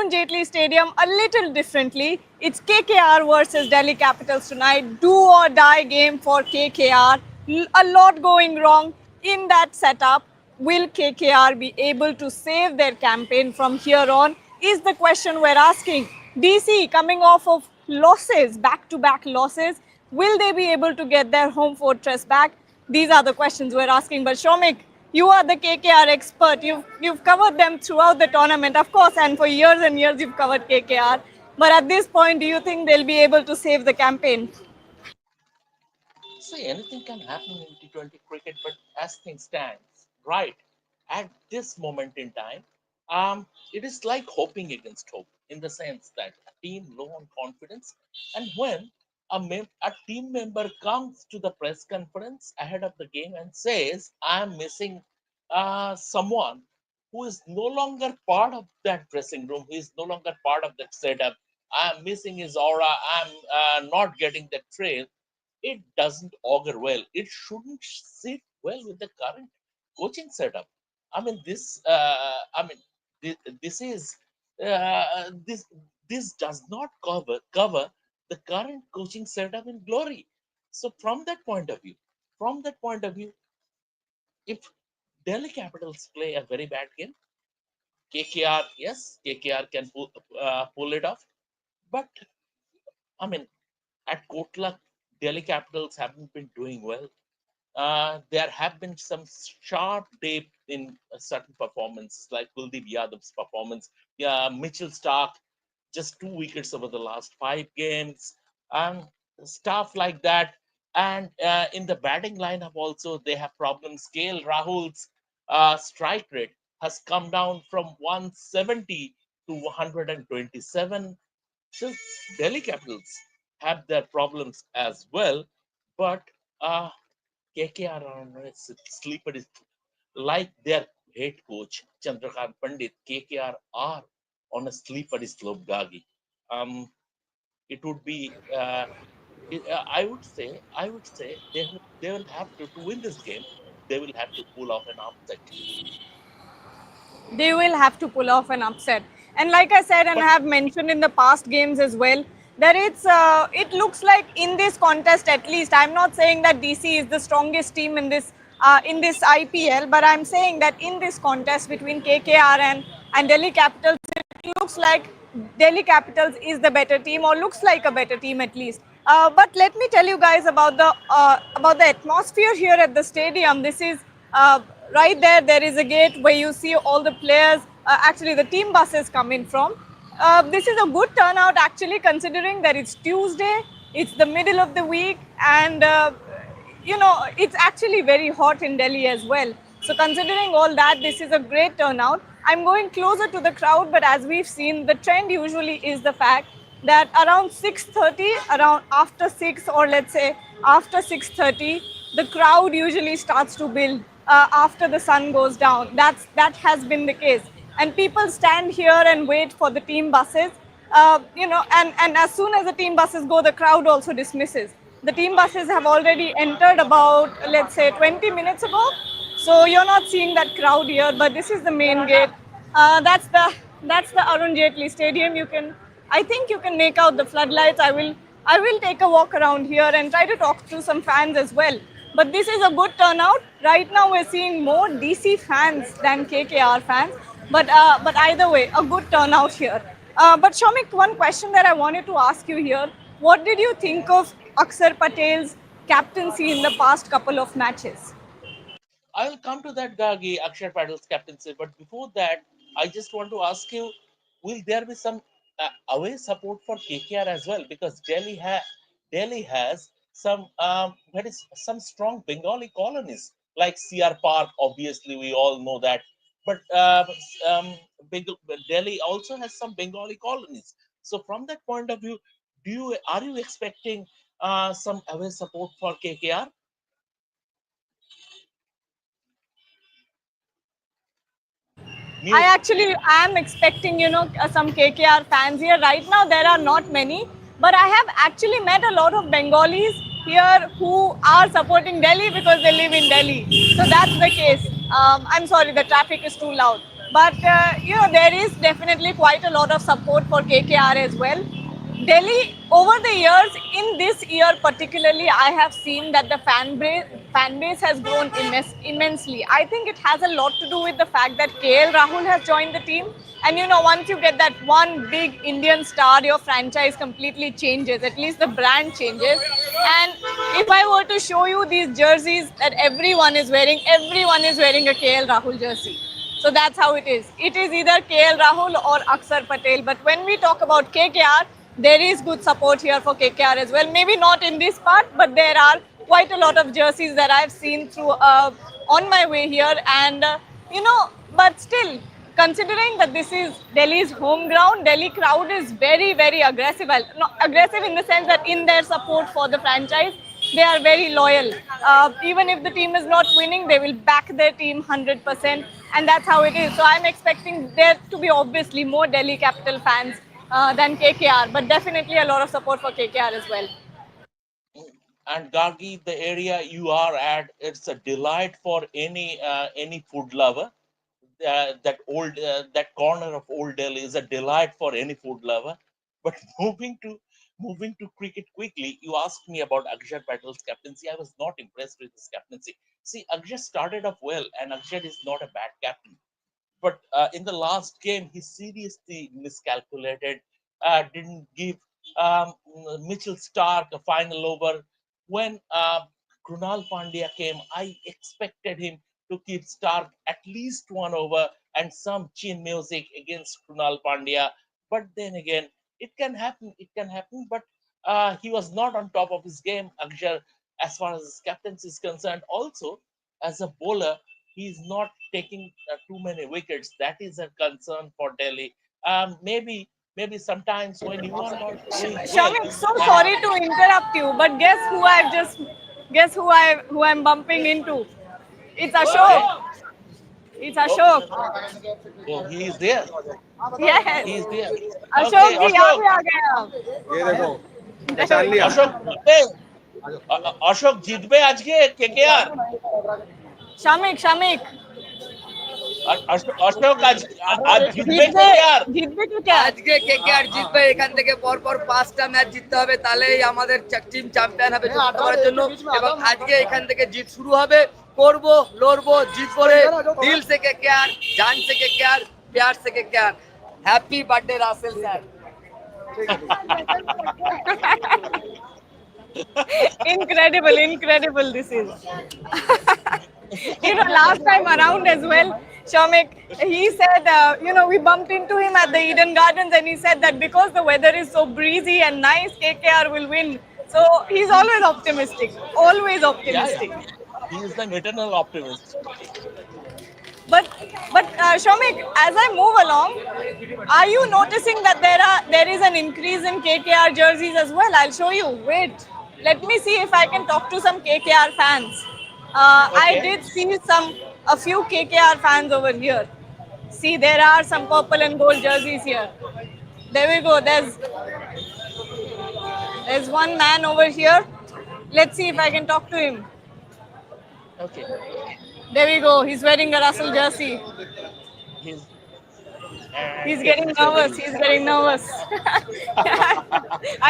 Arun Jaitley Stadium a little differently. It's KKR versus Delhi Capitals tonight. Do or die game for KKR. A lot going wrong in that setup. Will KKR be able to save their campaign from here on? Is the question we're asking. DC coming off of losses, back-to-back losses. Will they be able to get their home fortress back? These are the questions we're asking. But Shomik, you are the KKR expert. You've covered them throughout the tournament, of course, and for years and years you've covered KKR. But at this point, do you think they'll be able to save the campaign? See, anything can happen in T20 cricket, but as things stand, right at this moment in time, it is like hoping against hope in the sense that a team low on confidence, and when a team member comes to the press conference ahead of the game and says, "I'm missing someone who is no longer part of that dressing room, who is no longer part of that setup. I'm missing his aura. I'm not getting the trail." It doesn't augur well. It shouldn't sit well with the current coaching setup. I mean, this is this this does not cover the current coaching setup in glory. So from that point of view, if Delhi Capitals play a very bad game, KKR, yes, KKR can pull it off, but I mean, at Kotla, Delhi Capitals haven't been doing well. There have been some sharp dip in certain performances, like Kuldeep Yadav's performance. Yeah, Mitchell Stark, just 2 wickets over the last 5 games, and stuff like that. And in the batting lineup also, they have problems. KL Rahul's strike rate has come down from 170 to 127. So Delhi Capitals have their problems as well, but KKR are on a slippery, like their head coach Chandrakant Pandit. KKR are on a slippery slope, Gagi. Um, it would be, I would say they will have to win this game. They will have to pull off an upset. They will have to pull off an upset. And like I said, and I But have mentioned in the past games as well, that it looks like in this contest at least. I'm not saying that DC is the strongest team in this IPL, but I'm saying that in this contest between KKR and Delhi Capitals, it looks like Delhi Capitals is the better team, or looks like a better team at least. But let me tell you guys about the atmosphere here at the stadium. This is right there. There is a gate where you see all the players. Actually, the team buses come in from. This is a good turnout actually, considering that it's Tuesday. It's the middle of the week, and it's actually very hot in Delhi as well. So considering all that, this is a great turnout. I'm going closer to the crowd, but as we've seen, the trend usually is the fact that around 6:30, around after 6, or let's say after 6:30, the crowd usually starts to build after the sun goes down. That has been the case, and people stand here and wait for the team buses. And as soon as the team buses go, the crowd also dismisses. The team buses have already entered about, let's say, 20 minutes ago. So you're not seeing that crowd here, but this is the main gate. That's the Arun Jaitley Stadium. I think you can make out the floodlights. I will take a walk around here and try to talk to some fans as well. But this is a good turnout. Right now we're seeing more DC fans than KKR fans. But either way, a good turnout here. But Shomik, one question that I wanted to ask you here: what did you think of Akshar Patel's captaincy in the past couple of matches? I'll come to that, Gagi, Akshay Patel's captaincy. But before that, I just want to ask you: will there be some away support for KKR as well? Because Delhi has some strong Bengali colonies like CR Park. Obviously, we all know that. But Delhi also has some Bengali colonies. So from that point of view, are you expecting some away support for KKR? I Mute. actually am expecting, some KKR fans here. Right now, there are not many, but I have actually met a lot of Bengalis here who are supporting Delhi because they live in Delhi. So that's the case. I'm sorry, the traffic is too loud. But there is definitely quite a lot of support for KKR as well. Delhi, over the years, in this year particularly, I have seen that the fan base has grown immensely. I think it has a lot to do with the fact that KL Rahul has joined the team. And once you get that one big Indian star, your franchise completely changes. At least the brand changes. And if I were to show you these jerseys that everyone is wearing a KL Rahul jersey. So that's how it is. It is either KL Rahul or Akshar Patel. But when we talk about KKR, there is good support here for KKR as well. Maybe not in this part, but there are quite a lot of jerseys that I've seen through on my way here. And, but still, considering that this is Delhi's home ground, Delhi crowd is very, very aggressive. Well, not aggressive in the sense that in their support for the franchise, they are very loyal. Even if the team is not winning, they will back their team 100%, and that's how it is. So I'm expecting there to be obviously more Delhi Capital fans than KKR, but definitely a lot of support for KKR as well. And Gargi, the area you are at, it's a delight for any food lover. That corner of Old Delhi is a delight for any food lover. But moving to cricket quickly, you asked me about Akshar Patel's captaincy. I was not impressed with his captaincy. See, Akshar started off well, and Akshar is not a bad captain. But in the last game, he seriously miscalculated, didn't give Mitchell Stark a final over. When Krunal Pandya came, I expected him to keep Stark at least one over and some chin music against Krunal Pandya. But then again, it can happen. But he was not on top of his game, Akshar, as far as his captaincy is concerned. Also, as a bowler, he's not taking too many wickets. That is a concern for Delhi. Maybe sometimes when you are not doing well, Shamik, so and sorry to interrupt you, but guess who I'm bumping into? It's Ashok. okay, It's oh, Ashok. oh, he is there. Yes. He is there. Ashok Okay, जी यहाँ Ashok, भी आ गए ये देखो आप पहचान लिया Ashok जीतबे, Ashok जीतबे आज के KKR. शामिक शामिक Ashok आज जीतबे जीतबे KKR. जीतबे तो क्या আজকে কেকেআর জিতবে এখান থেকে পরপর 5টা ম্যাচ জিততে হবে তাহলেই আমাদের টিম চ্যাম্পিয়ন হবে চতুর্থ বারের জন্য এবং আজকে এখান থেকে জিত শুরু হবে করব লড়বো জিতবো রে দিল সে কেকেআর জান সে কেকেআর প্যার সে KKR happy birthday Russell sir incredible this is. Last time around as well, Shamik, he said, we bumped into him at the Eden Gardens and he said that because the weather is so breezy and nice, KKR will win. So he's always optimistic, always Yeah, yeah. optimistic. He is an eternal optimist. But Shomik, as I move along, are you noticing that there is an increase in KKR jerseys as well? I'll show you. Wait, let me see if I can talk to some KKR fans. I Okay. did see a few KKR fans over here. See, there are some purple and gold jerseys here. There we go. There's one man over here. Let's see if I can talk to him. Okay. There we go. He's wearing a Russell jersey. He's and He's getting captaincy nervous. jersey. He's getting nervous.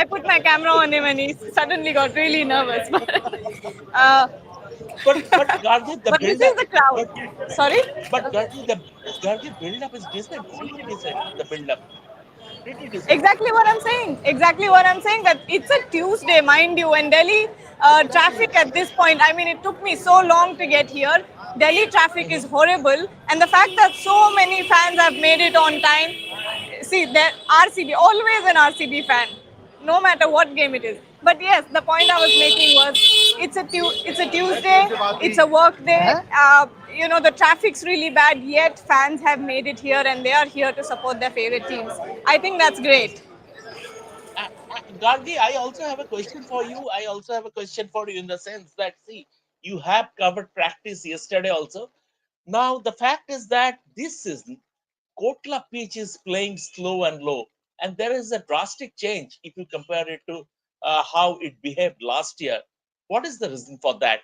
I put my camera on him and he suddenly got really nervous. uh, But Gargi, the but this build is up, the crowd. but Sorry? but Gargi build up is decent, pretty decent. The build up, pretty decent. Exactly what I'm saying. Exactly what I'm saying. That it's a Tuesday, mind you, and Delhi traffic at this point. I mean, it took me so long to get here. Delhi traffic is Mhm. horrible, and the fact that so many fans have made it on time. See, they're RCB, always an RCB fan, no matter what game it is. But yes, the point I was making was it's a Tuesday, it's a work day. The traffic's really bad, yet fans have made it here and they are here to support their favorite teams. I think that's great. Gargi, I also have a question for you. I also have a question for you in the sense that, see, you have covered practice yesterday also. Now, the fact is that this season, Kotla pitch is playing slow and low, and there is a drastic change if you compare it to how it behaved last year. What is the reason for that?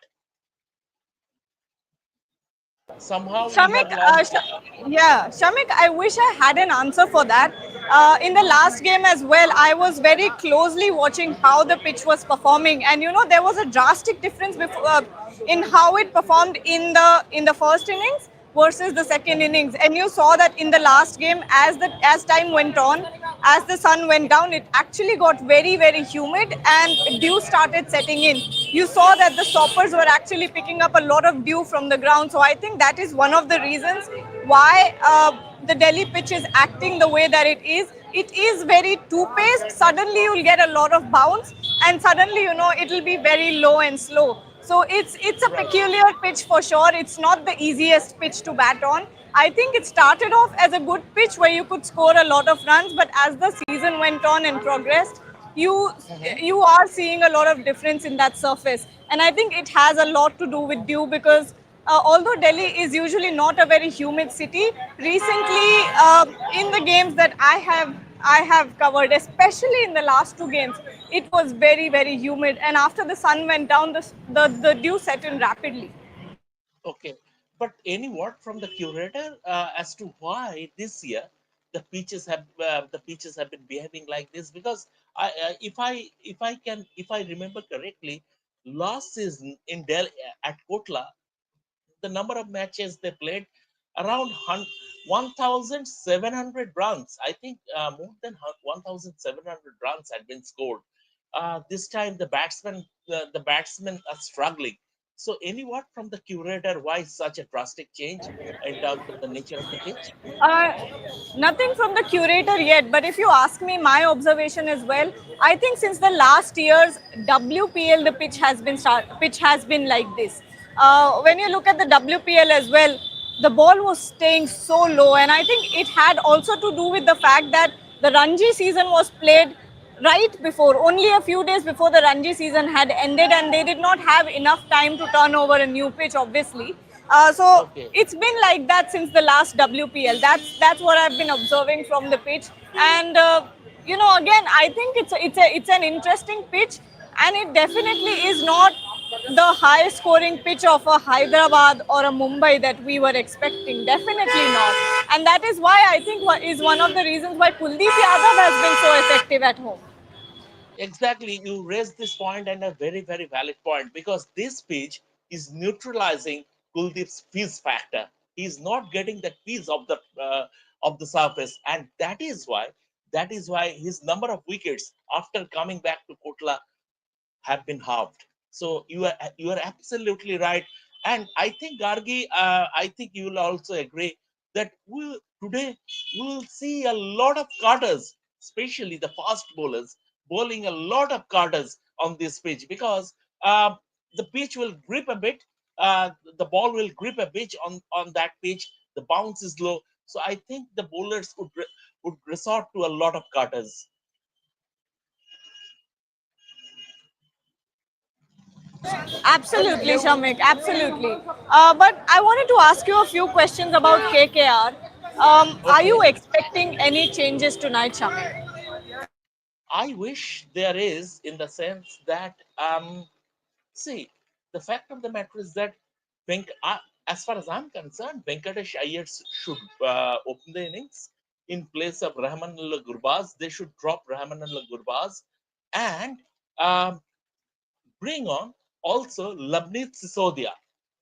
Somehow we Shamik, have lost. yeah, Shamik, I wish I had an answer for that. In the last game as well, I was very closely watching how the pitch was performing, and there was a drastic difference in how it performed in the first innings versus the second Mhm. innings. And you saw that in the last game, as time went on, as the sun went down, it actually got very, very humid and dew started setting in. You saw that the stoppers were actually picking up a lot of dew from the ground. So I think that is one of the reasons why the Delhi pitch is acting the way that it is. It is very two-paced. Suddenly you'll get a lot of bounce, and suddenly it'll be very low and slow. So it's a Right. peculiar pitch for sure. It's not the easiest pitch to bat on. I think it started off as a good pitch where you could score a lot of runs, but as the season went on and progressed, you Mhm. you are seeing a lot of difference in that surface. And I think it has a lot to do with dew because although Delhi is usually not a very humid city, recently in the games that I have covered, especially in the last two games, it was very, very humid. And after the sun went down, the dew set in rapidly. Okay, but any word from the curator as to why this year the pitches have been behaving like this? Because if I remember correctly, last season in Delhi at Kotla, the number of matches they played around 1,700 runs. I think more than 1,700 runs had been scored. This time the batsmen are struggling. So any word from the curator why such a drastic change in terms of the nature of the pitch? Uh, Nothing from the curator yet, but if you ask me my observation as well, I think since the last year's WPL, the pitch has been like this. When you look at the WPL as well, the ball was staying so low, and I think it had also to do with the fact that the Ranji season was played right before, only a few days before the Ranji season had ended, and they did not have enough time to turn over a new pitch, obviously. So Okay. it's been like that since the last WPL. That's what I've been observing from the pitch, and again, I think it's an interesting pitch, and it definitely is not the high scoring pitch of a Hyderabad or a Mumbai that we were expecting. Definitely not, and that is why I think is one of the reasons why Kuldeep Yadav has been so effective at home. Exactly, you raised this point and a very, very valid point because this pitch is neutralizing Kuldeep's fizz factor. He's not getting that fizz of the surface, and that is why his number of wickets after coming back to Kotla have been halved. So you are absolutely right, and I think Gargi, I think you will also agree that today we will see a lot of cutters, especially the fast bowlers, bowling a lot of cutters on this pitch because uh, the pitch will grip a bit. Uh, the ball will grip a bit on that pitch. The bounce is low, so I think the bowlers would resort to a lot of cutters. Absolutely, Shamik. Absolutely. But I wanted to ask you a few questions about KKR. Are you Okay. expecting any changes tonight, Shamik? I wish there is, in the sense that, see, the fact of the matter is that as far as I'm concerned, Venkatesh Iyer should open the innings in place of Rahmanullah Gurbaz. They should drop Rahmanullah Gurbaz and um, bring on also Labnit Sisodia.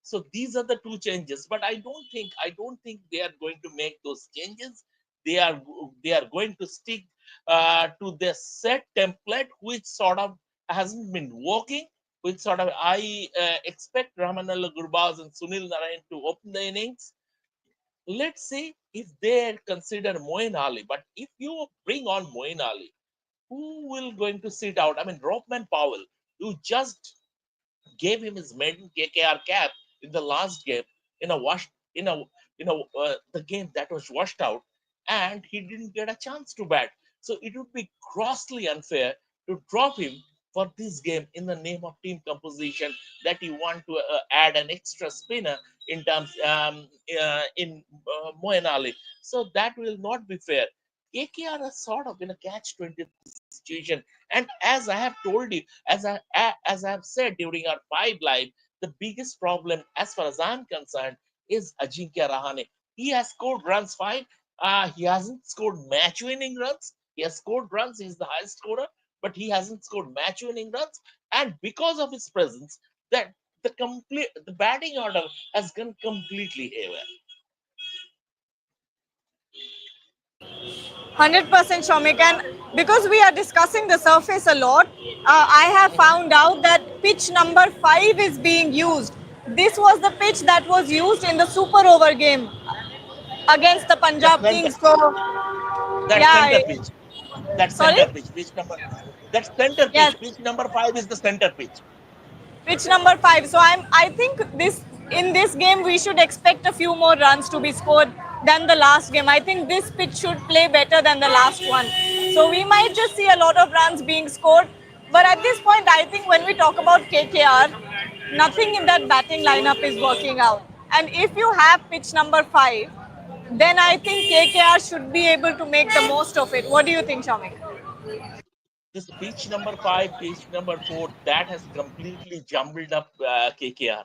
So these are the two changes, but I don't think they are going to make those changes. They are they are going to stick to their set template, which sort of hasn't been working. Which sort of I expect Ramanalla Gurbaz and Sunil Narayan to open the innings. Let's see if they consider Moin Ali. But if you bring on Moin Ali, who will going to sit out? I mean, Rothman Powell, you just gave him his maiden KKR cap in the last game in a wash in a the game that was washed out, and he didn't get a chance to bat. So it would be grossly unfair to drop him for this game in the name of team composition that you want to add an extra spinner in terms in Moeen Ali. So that will not be fair. KKR is sort of in a catch-22 situation, and as I have told you, as I have said during our five live, the biggest problem, as far as I'm concerned, is Ajinkya Rahane. He has scored runs fine. He hasn't scored match-winning runs. He has scored runs. He's the highest scorer, but he hasn't scored match-winning runs. And because of his presence, that the batting order has gone completely haywire. 100% Shomik, and because we are discussing the surface a lot, I have found out that pitch number 5 is being used. This was the pitch that was used in the super over game against the The Punjab center, Kings. So, that yeah, center pitch, that sorry? center pitch, pitch number, that center Yes, pitch, pitch number 5 is the center pitch. pitch number 5. So I think this in this game we should expect a few more runs to be scored than the last game. I think this pitch should play better than the last one. So we might just see a lot of runs being scored. But at this point, I think when we talk about KKR, nothing in that batting lineup is working out. And if you have pitch number 5, then I think KKR should be able to make the most of it. What do you think, Shamik? This pitch number 5, pitch number 4, that has completely jumbled up KKR.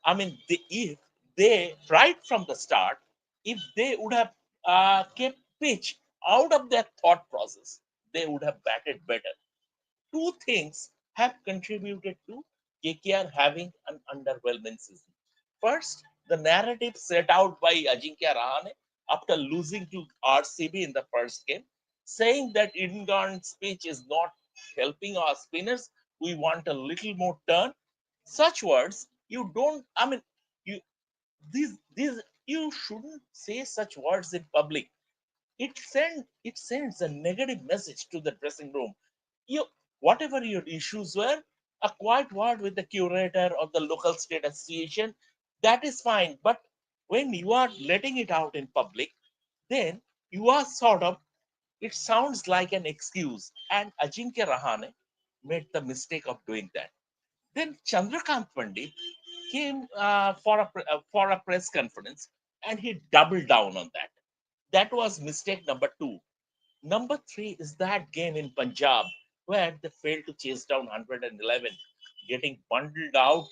I mean, if they, right from the start, if they would have kept pitch out of their thought process, they would have batted better. Two things have contributed to KKR having an underwhelming season. First, the narrative set out by Ajinkya Rahane after losing to RCB in the first game, saying that Eden Garden's pitch is not helping our spinners. We want a little more turn. Such words, you don't, I mean, you these you shouldn't say such words in public. It sends a negative message to the dressing room. You, whatever your issues were, a quiet word with the curator or the local state association, that is fine. But when you are letting it out in public, then you are sort of, it sounds like an excuse. And Ajinkya Rahane made the mistake of doing that. Then Chandrakant Pandit came for a press conference, and he doubled down on that. That was mistake number two. Number three is that game in Punjab where they failed to chase down 111, getting bundled out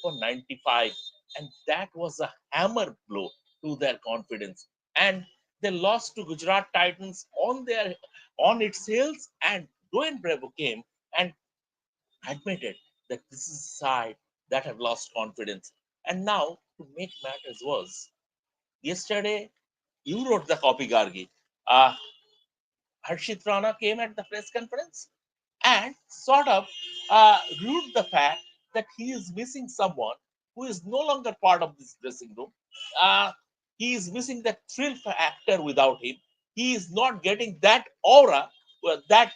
for 95, and that was a hammer blow to their confidence. And they lost to Gujarat Titans on its heels, and Dwayne Bravo came and admitted that this is a side that have lost confidence. And now, to make matters worse, yesterday you wrote the copy, Gargi. Uh, Harshit Rana came at the press conference and sort of rued the fact that he is missing someone who is no longer part of this dressing room. Uh, he is missing that thrill factor without him. He is not getting that aura that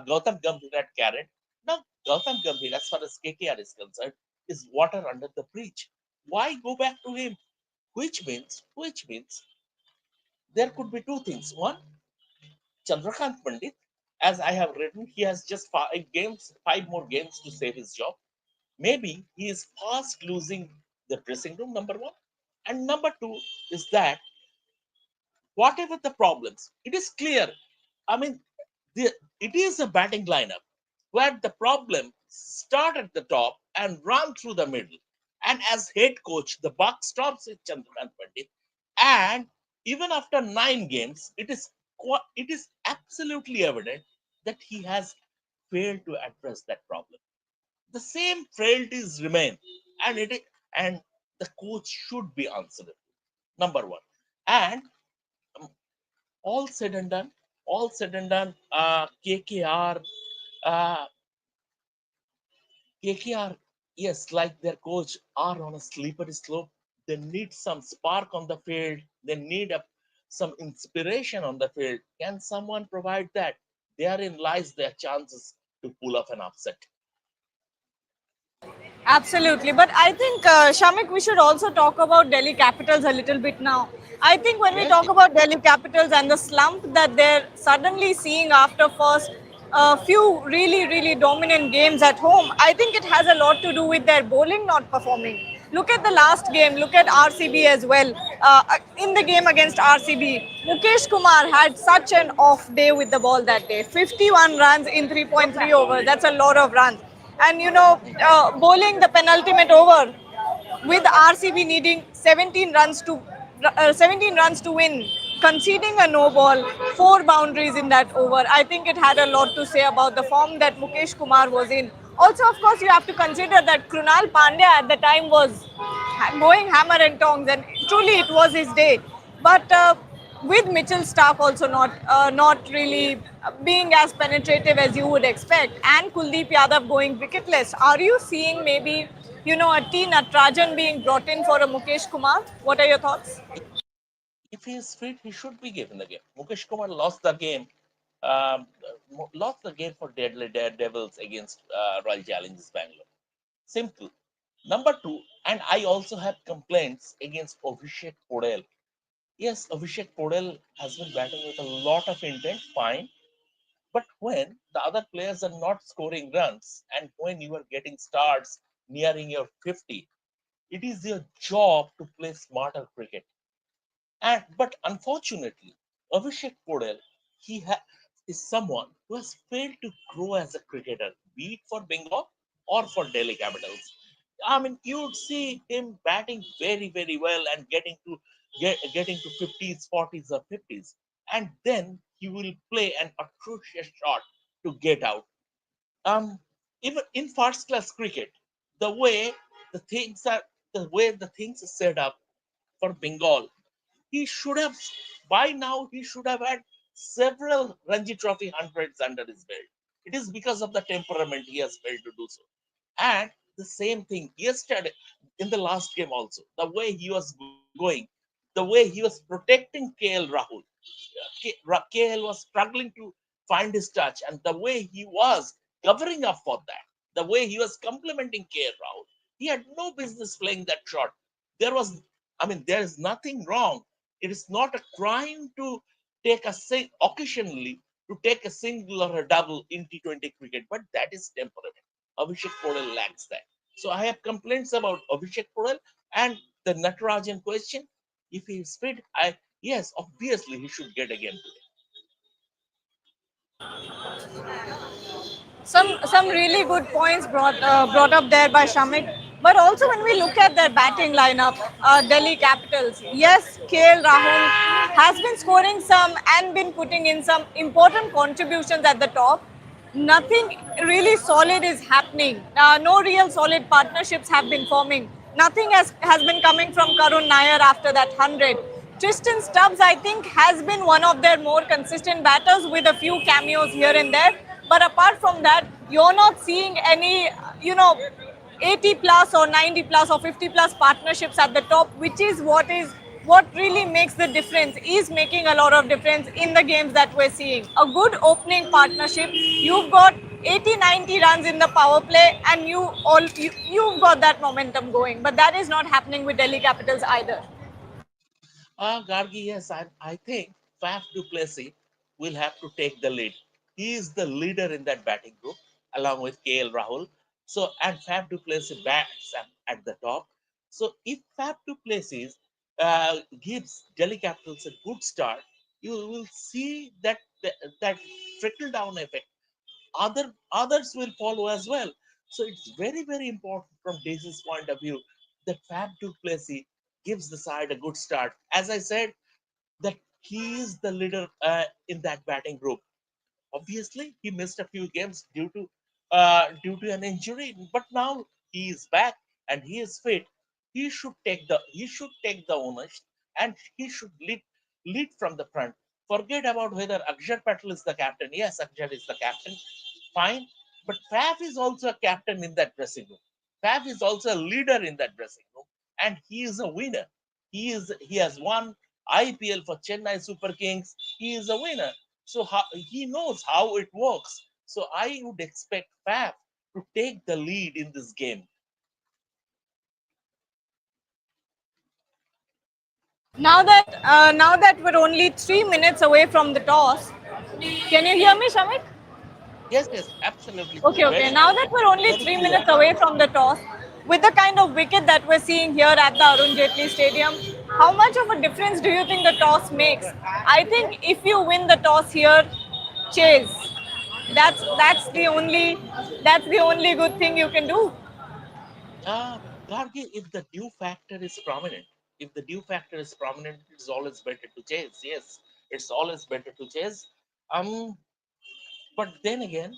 Gautam Gambhir had carried. Now, Gautam Gambhir, as far as KKR is concerned, is water under the bridge. Why go back to him? Which means there could be two things. One, Chandrakant Pandit, as I have written, he has just five more games to save his job. Maybe he is fast losing the dressing room, number one. And number two is that whatever the problems, it is clear. I mean, it is a batting lineup where the problem start at the top and run through the middle. And as head coach, the buck stops with Chandrakant Pandit. And even after 9 games, it is absolutely evident that he has failed to address that problem. The same frailties remain, and and the coach should be answerable. Number one, and um, all said and done, KKR, uh, KKR, yes, like their coach, are on a slippery slope. They need some spark on the field. They need some inspiration on the field. Can someone provide that? Therein lies their chances to pull off an upset. Absolutely. But I think, Shamik, we should also talk about Delhi Capitals a little bit now. I think when we Yes, talk about Delhi Capitals and the slump that they're suddenly seeing after first few really, really dominant games at home, I think it has a lot to do with their bowling not performing. Look at the last game. Look at RCB as well. In the game against RCB, Mukesh Kumar had such an off day with the ball that day. 51 runs in 3.3 overs. That's a lot of runs. And bowling the penultimate over with RCB needing 17 runs to win, conceding a no ball, four boundaries in that over. I think it had a lot to say about the form that Mukesh Kumar was in. Also, of course, you have to consider that Krunal Pandya at the time was going hammer and tongs, and truly it was his day. But with Mitchell Stark also not really being as penetrative as you would expect, and Kuldeep Yadav going wicketless, are you seeing maybe a T Natarajan being brought in for a Mukesh Kumar? What are your thoughts? If he is fit, he should be given the game. Mukesh Kumar lost the game. Lost the game for Deadly Daredevils against Royal Challengers Bangalore. Simple. Number two, and I also have complaints against Abhishek Podel. Yes, Abhishek Podel has been batting with a lot of intent, fine. But when the other players are not scoring runs and when you are getting starts nearing your 50, it is your job to play smarter cricket. And but unfortunately, Abhishek Podel, is someone who has failed to grow as a cricketer, be it for Bengal or for Delhi Capitals. I mean, you'd see him batting very, very well and getting to 50s, 40s, or 50s, and then he will play an atrocious shot to get out. Um, Even in first class cricket, the way the way the things are set up for Bengal, he should have by now he should have had several Ranji Trophy hundreds under his belt. It is because of the temperament he has failed to do so. And the same thing yesterday in the last game also, the way he was going, the way he was protecting KL Rahul. KL was struggling to find his touch, and the way he was covering up for that, the way he was complimenting KL Rahul, he had no business playing that shot. There was, I mean, there is nothing wrong. It is not a crime to occasionally to take a single or a double in T20 cricket, but that is temperament. Abhishek Podel lacks that. So I have complaints about Abhishek Podel and the Natarajan question. If he is fit, I yes, obviously he should get a game today. Some really good points brought up there by Shamik. But also when we look at their batting lineup, Delhi Capitals, yes, KL Rahul has been scoring some and been putting in some important contributions at the top. Nothing really solid is happening. No real solid partnerships have been forming. Nothing has been coming from Karun Nair after that 100. Tristan Stubbs, I think, has been one of their more consistent batters with a few cameos here and there. But apart from that, you're not seeing any, you know, 80 plus or 90 plus or 50 plus partnerships at the top, which is what really makes the difference, is making a lot of difference in the games that we're seeing. A good opening partnership, you've got 80 90 runs in the power play, and you've got that momentum going, but that is not happening with Delhi Capitals either. Gargi, yes, I think Faf du Plessis will have to take the lead. He is the leader in that batting group along with KL Rahul. So, and Faf du Plessis bats at the top. So, if Faf du Plessis gives Delhi Capitals a good start, you will see that trickle down effect. Others will follow as well. So, it's very, very important from Daisy's point of view that Fab du Plessis gives the side a good start. As I said, that he is the leader in that batting group. Obviously, he missed a few games due to an injury, but now he is back and he is fit. He should take the ownership and he should lead from the front. Forget about whether Akshar Patel is the captain. Yes, Akshar is the captain. Fine, but Faf is also a captain in that dressing room. Faf is also a leader in that dressing room, and he is a winner. He has won IPL for Chennai Super Kings. He is a winner, so he knows how it works. So I would expect Faf to take the lead in this game. Now that we're only 3 minutes away from the toss, can you hear me, Shamik? Yes, yes, absolutely. Okay. Very, Now that we're only very three clear. minutes away from the toss, with the kind of wicket that we're seeing here at the Arun Jaitley Stadium, how much of a difference do you think the toss makes? I think if you win the toss here, chase. That's the only good thing you can do. Gargi, if the due factor is prominent, if the due factor is prominent, it's always better to chase. Yes, it's always better to chase. Um, but then again,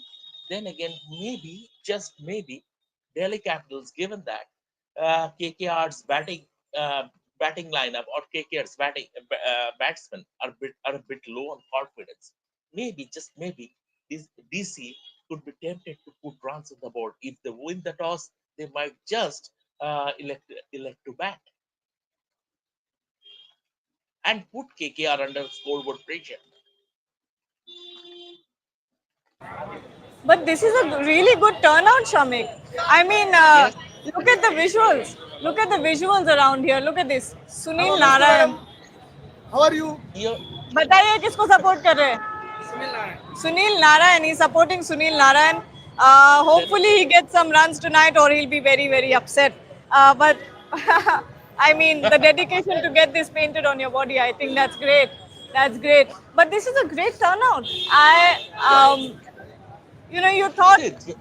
maybe, just maybe, Delhi Capitals, given that KKR's uh, batting lineup or KKR's batsmen are a bit low on confidence. Maybe, just maybe, this DC could be tempted to put runs on the board. If they win the toss, they might just elect to bat and put KKR under scoreboard pressure. But this is a really good turnout, Shamik. I mean, Yes, look at the visuals. Look at the visuals around here. Look at this. Hello, Sunil Mr. Narayan. M. How are you? you बताइए किसको support कर रहे हैं? Sunil Narayan. Sunil Narayan. He's supporting Sunil Narayan. then Hopefully he gets some runs tonight, or he'll be very very upset. But I mean, the dedication to get this painted on your body, I think that's great. That's great. But this is a great turnout. yeah. You thought See,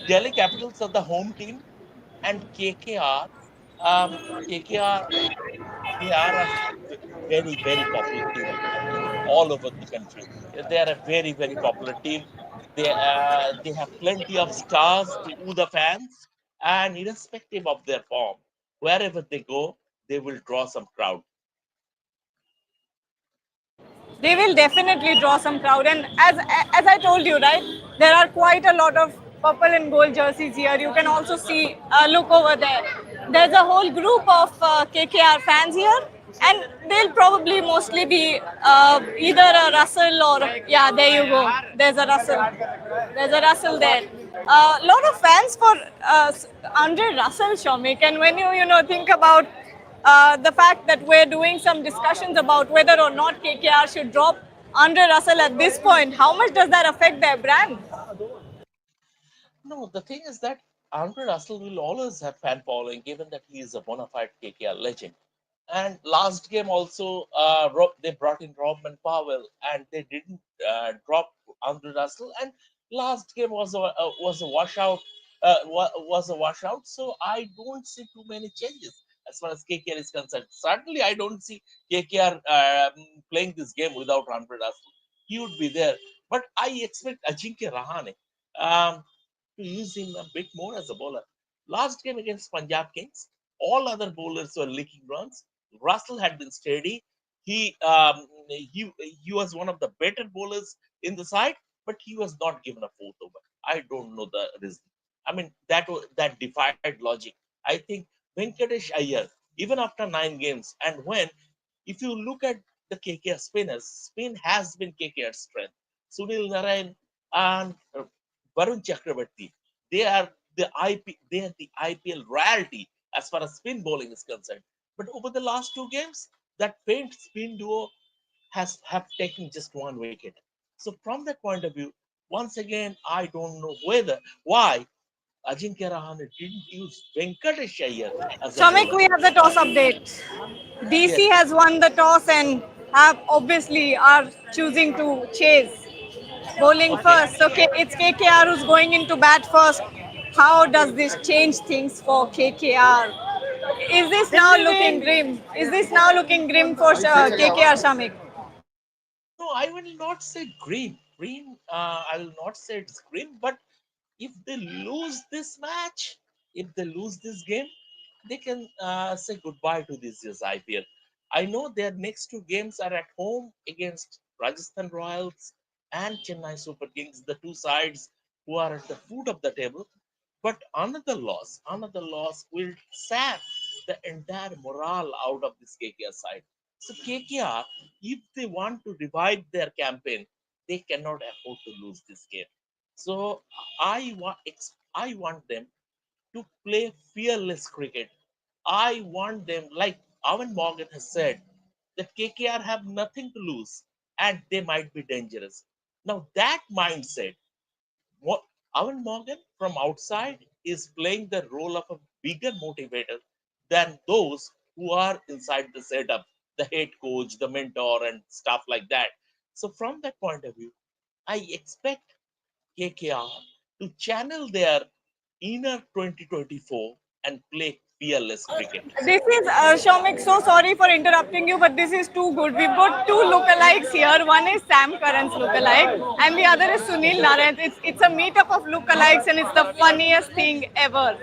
Delhi Capitals are the home team, and KKR, KKR, they are a very popular team in all over the country. They are a very popular team. They have plenty of stars to woo the fans, and irrespective of their form, wherever they go, they will draw some crowd. they will definitely draw some crowd. And as I told you, right, there are quite a lot of purple and gold jerseys here. You can also see, look over there. There's a whole group of KKR fans here, and they'll probably mostly be either a Russell or yeah. There you go. There's a Russell. There's a Russell there. A lot of fans for Andre Russell, Shomik. And when you think about the fact that we're doing some discussions about whether or not KKR should drop Andre Russell at this point, how much does that affect their brand? No, the thing is that Andre Russell will always have fan following, given that he is a bona fide KKR legend. And last game also, they brought in Robman Powell, and they didn't drop Andre Russell. And last game was a washout. Was a washout. So I don't see too many changes as far as KKR is concerned. Certainly, I don't see KKR playing this game without Andre Russell. He would be there, but I expect Ajinkya Rahane. Um, to use him a bit more as a bowler. Last game against Punjab Kings, all other bowlers were leaking runs. Russell had been steady. He um, he was one of the better bowlers in the side, but he was not given a fourth over. I don't know the reason. I mean that defied logic. I think Venkatesh Iyer, even after 9 games, and when if you look at the KKR spinners, spin has been KKR's strength. Sunil Narayan and Varun Chakravarti, they are they are the IPL royalty as far as spin bowling is concerned. But over the last 2 games, that faint spin duo has have taken just one wicket. So from that point of view, once again, I don't know why Ajinkya Rahane didn't use Venkatesh Iyer as a Shamik, bowler. we have the toss update. DC Yes, has won the toss and have obviously are choosing to chase bowling okay. first. Okay, it's KKR who's going into bat first. How does this change things for KKR? Is this now looking grim? Is this now looking grim for KKR, Shamik? No, I will not say green. Green, I will not say it's green, but if they lose this match, if they lose this game, they can say goodbye to this year's IPL. I know their next 2 games are at home against Rajasthan Royals and Chennai Super Kings, the two sides who are at the foot of the table. But another loss will sap the entire morale out of this KKR side. So KKR, if they want to revive their campaign, they cannot afford to lose this game. So I want them to play fearless cricket. I want them, like Owen Morgan has said, that KKR have nothing to lose and they might be dangerous. Now that mindset, what Owen Morgan from outside is playing the role of a bigger motivator than those who are inside the setup, the head coach, the mentor, and stuff like that. So from that point of view, I expect KKR to channel their inner 2024 and play fearless cricket. This is Shomik. So sorry for interrupting you, but this is too good. We've got two lookalikes here. One is Sam Curran's lookalike, and the other is Sunil Narayan. It's a meetup of lookalikes, and it's the funniest thing ever.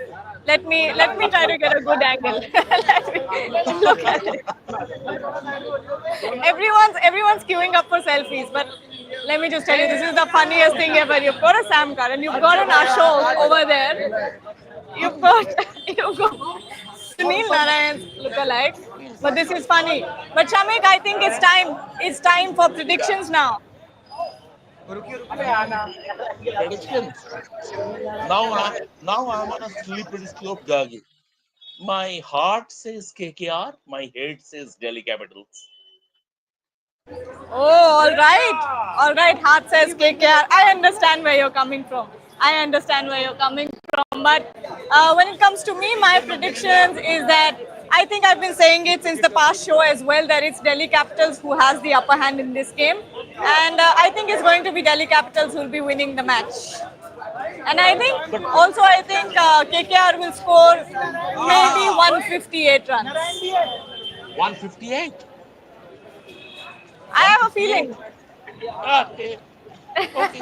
Let me try to get a good angle. Let me look at it. Everyone's queuing up for selfies, but let me just tell you, this is the funniest thing ever. You've got a Sam Curran, you've got an Ashok over there, you've got you've got Sunil Narayan's lookalike. But this is funny. But Shamik, I think it's time. It's time for predictions now. Predictions. Now I'm on a slippery slope, Gagi. My heart says KKR, my head says Delhi Capitals. Oh, all right. All right. Heart says KKR. I understand where you're coming from. I understand where you're coming from. But when it comes to me, my predictions is that I think I've been saying it since the past show as well that it's Delhi Capitals who has the upper hand in this game. And I think it's going to be Delhi Capitals who will be winning the match. And I But think also I think KKR will score maybe 158 runs. 158. I have a 158. feeling. Okay. Okay.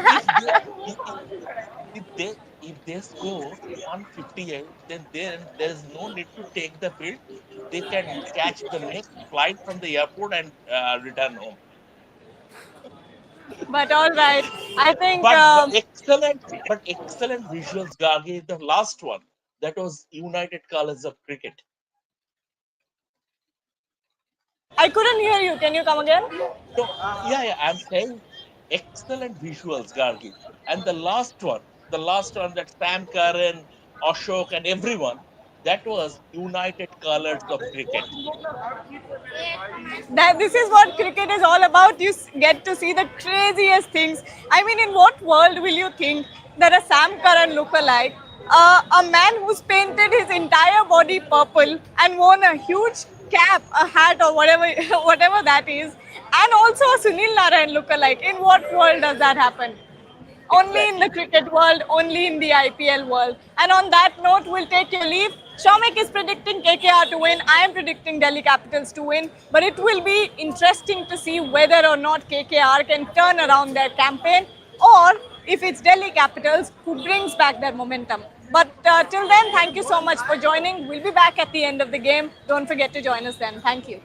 If they score 158, then there is no need to take the field. They can catch the next flight from the airport and return home. But all right, I think But excellent visuals, Gagi. The last one, that was United Colors of Cricket. I couldn't hear you. Can you come again? So yeah, I'm saying excellent visuals, Gargi. And the last one that Sam Curran, Ashok, and everyone, that was United Colors of Cricket. That this is what cricket is all about. You get to see the craziest things. I mean, in what world will you think that a Sam Curran lookalike, a man who's painted his entire body purple and worn a huge cap, a hat, or whatever, whatever that is, and also a Sunil Narayan lookalike? In what world does that happen? Only in the Exactly. cricket world, only in the IPL world. And on that note, we'll take your leave. Shomik is predicting KKR to win. I am predicting Delhi Capitals to win. But it will be interesting to see whether or not KKR can turn around their campaign or if it's Delhi Capitals who brings back their momentum. But till then, thank you so much for joining. We'll be back at the end of the game. Don't forget to join us then. Thank you.